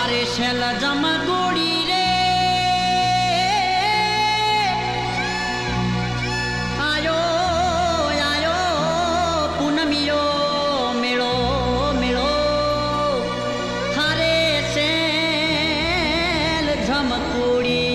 Shell જમકોડી રે આયો પૂનમિયો મેળો મેળો હારે શેલ જમકોડી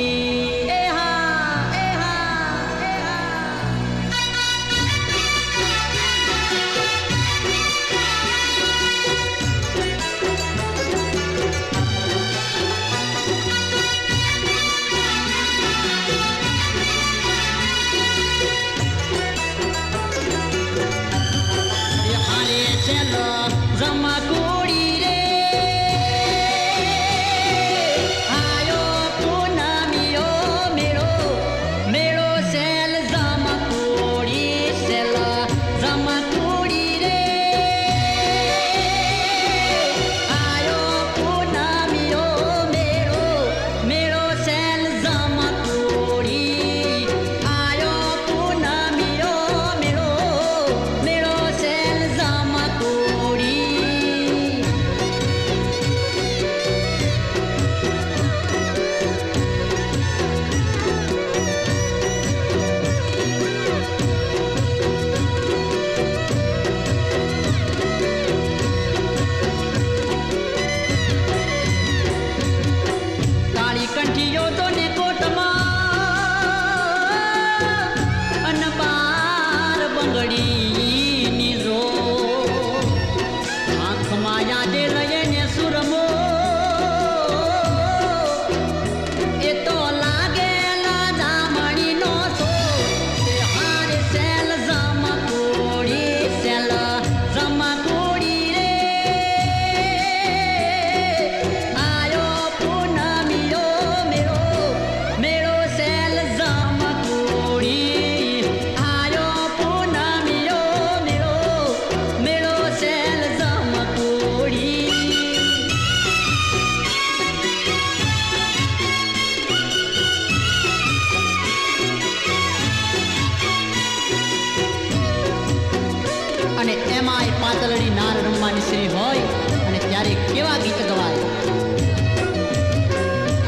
અને એમાંય પાતળડી નાર રમવાની શ્રી હોય અને ત્યારે કેવા ગીત ગવાય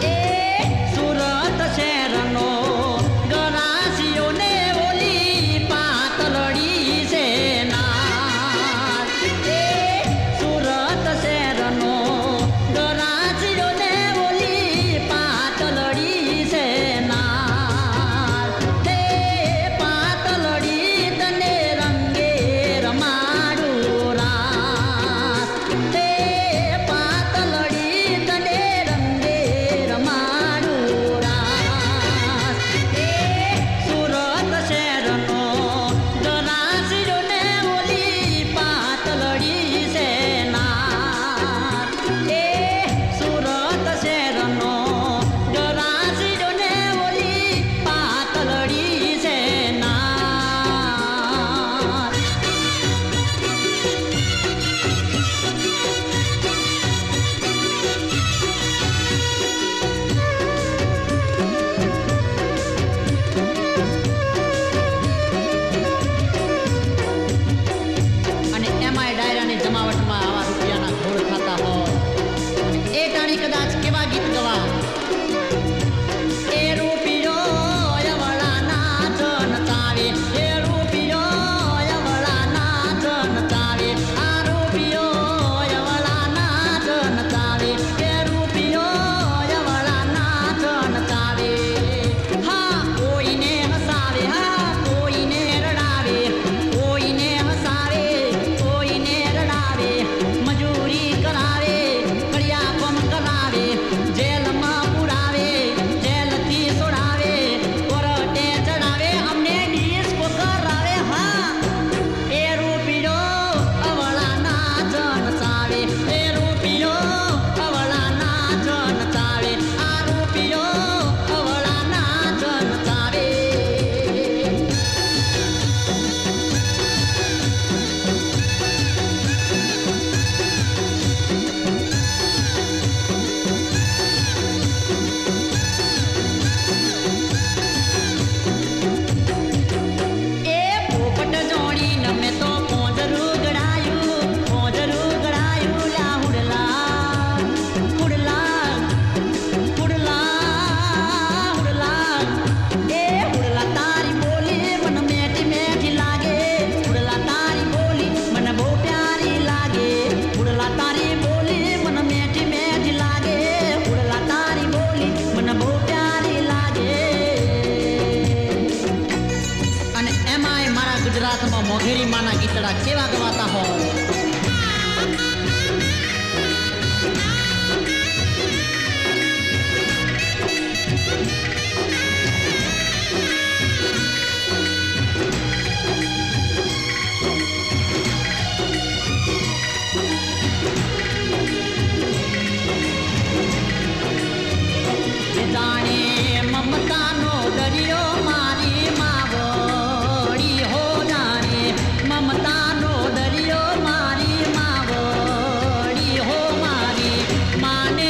એ સુરત શહેરનો ગરાસીઓ ને ઓલી પાતળડી છે નાર એ સુરત શહેરનો ગરાસીઓ ને ઓલી પાતળડી છે નાર તે પાતળડી તને રંગે જેલમાં મેરી માના ગીતડા કેવા ગવાતા હોય. જાણે મમતાનો દરિયો મારી માવડી હો, જાણે મમતાનો દરિયો મારી માવડી હો, મારી માને